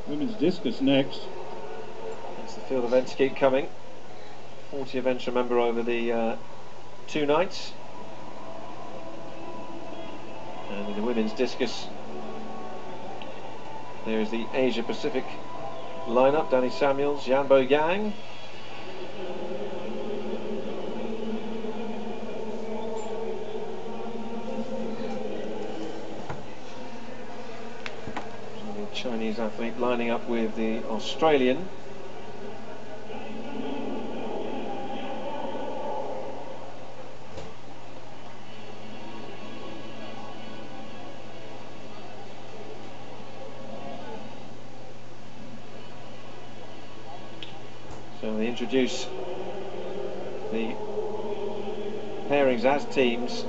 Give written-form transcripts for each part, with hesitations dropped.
Women's discus next. As the field events keep coming. 40 events, remember, over the 2 nights. And in the women's discus, there is the Asia Pacific lineup: Danny Samuels, Yanbo Yang. The Chinese athlete lining up with the Australian. So they introduce the pairings as teams.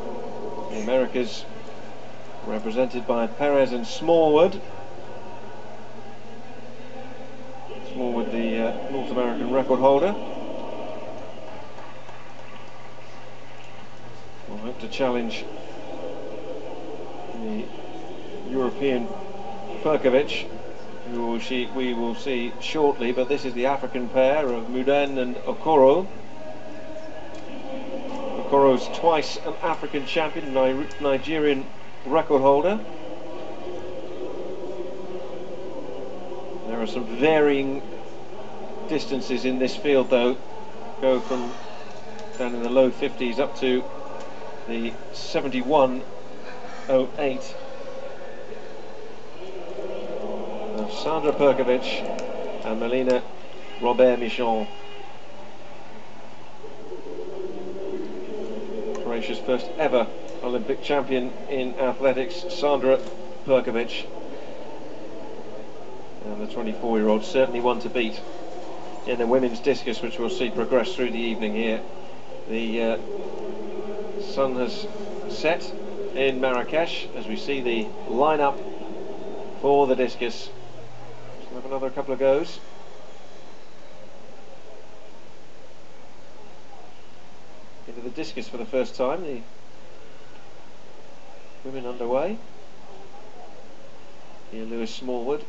The Americas represented by Perez and Smallwood. Smallwood, the North American record holder, will hope to challenge the European Perkovic, who we will see shortly. But this is the African pair of Muden and Okoro. Okoro's twice an African champion, Nigerian record holder. There are some varying distances in this field, though. Go from down in the low 50s up to the 71.08. Sandra Perkovic and Melina Robert-Michon. Croatia's first ever Olympic champion in athletics, Sandra Perkovic. And the 24-year-old certainly one to beat in the women's discus, which we'll see progress through the evening here. The sun has set in Marrakesh as we see the lineup for the discus. We'll have another couple of goes. Into the discus for the first time, the women underway. Here Lewis Smallwood.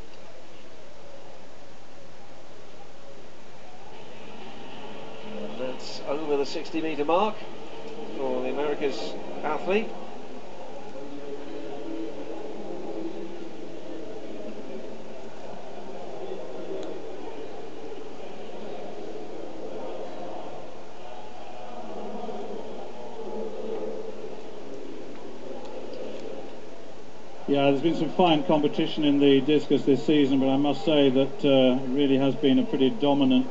And that's over the 60-metre mark for the America's athlete. Yeah, there's been some fine competition in the discus this season, but I must say that it really has been a pretty dominant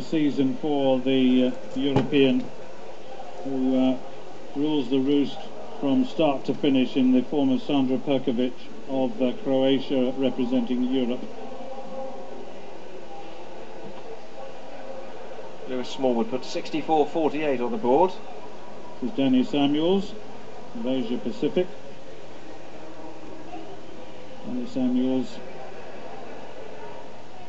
season for the European, who rules the roost from start to finish in the form of Sandra Perkovic of Croatia representing Europe. Lewis Smallwood put 64.48 on the board. This is Danny Samuels of Asia Pacific. Danny Samuels,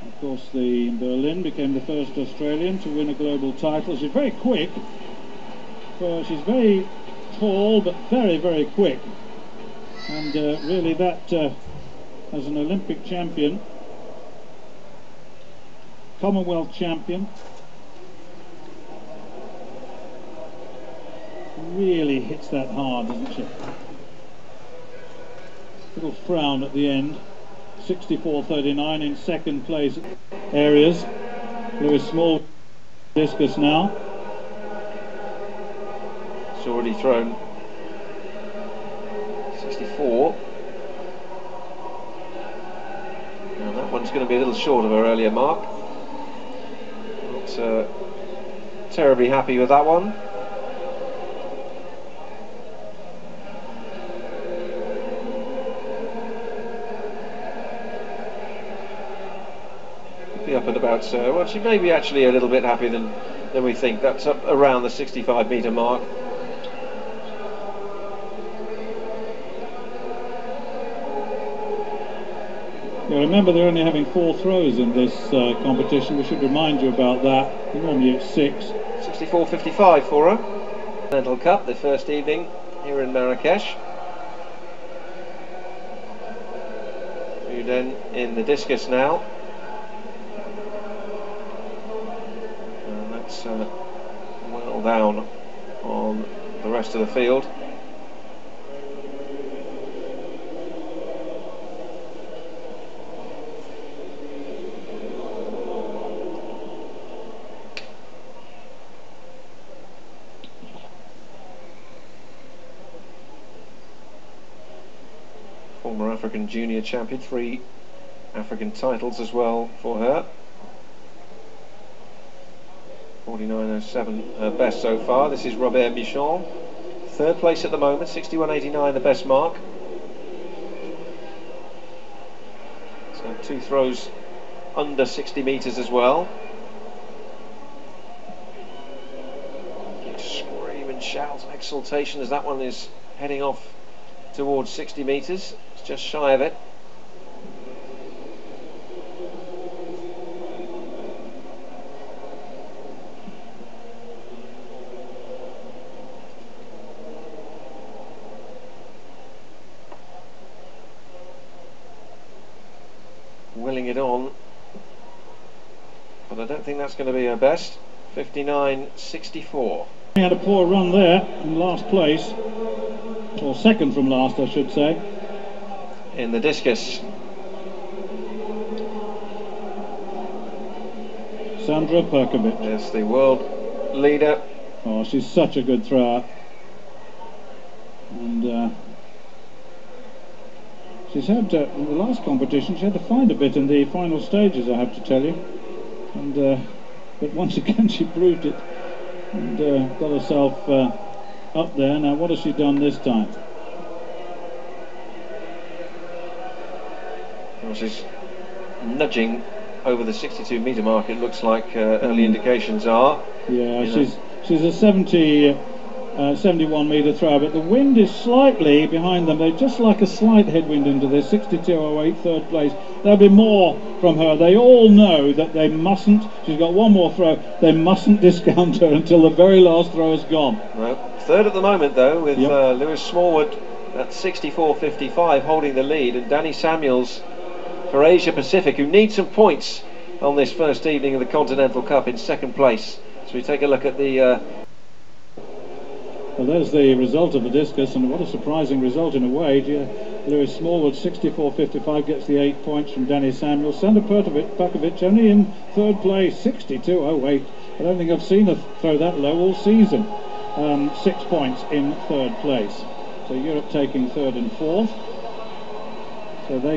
of course, in Berlin became the first Australian to win a global title. She's very quick. She's very tall, but very, very quick. And really that, as an Olympic champion, Commonwealth champion, really hits that hard, doesn't she? Little frown at the end. 64.39 in second place areas. Lewis Small discus now. It's already thrown 64. Now that one's going to be a little short of her earlier mark. Not terribly happy with that one. Up at about, well, she may be actually a little bit happier than we think. That's up around the 65-metre mark. Yeah, remember they're only having 4 throws in this competition. We should remind you about that. Normally it's 6. 64.55 for her. Continental Cup, the first evening here in Marrakesh. then in the discus now. And that's well down on the rest of the field. Former African junior champion, 3 African titles as well for her. 49.07 her best so far. This is Robert Michon, 3rd place at the moment, 61.89 the best mark. So 2 throws under 60 metres as well. Scream and shout exultation as that one is heading off towards 60 metres. It's just shy of it. Willing it on, but I don't think that's going to be her best. 59.64. He had a poor run there in last place, or second from last I should say. In the discus, Sandra Perkovic. there's the world leader. Oh, she's such a good thrower, and she's had in the last competition she had to find a bit in the final stages, I have to tell you, and but once again she proved it and got herself up there. Now what has she done this time? Well, she's nudging over the 62 metre mark, it looks like early indications are. Yeah, she's a 71 metre throw, but the wind is slightly behind them. They just like a slight headwind into this. 62.08 3rd place. There'll be more from her. They all know that they mustn't, she's got one more throw, they mustn't discount her until the very last throw is gone. Well, 3rd at the moment though, with Lewis Smallwood at 64.55 holding the lead, and Danny Samuels for Asia Pacific, who needs some points on this first evening of the Continental Cup, in 2nd place. So we take a look at the well, there's the result of the discus, and what a surprising result in a way. Lewis Smallwood 64.55 gets the 8 points from Danny Samuels. Sandra Perkovic only in 3rd place, 62.08. I don't think I've seen her throw that low all season. 6 points in 3rd place. So Europe taking 3rd and 4th. So they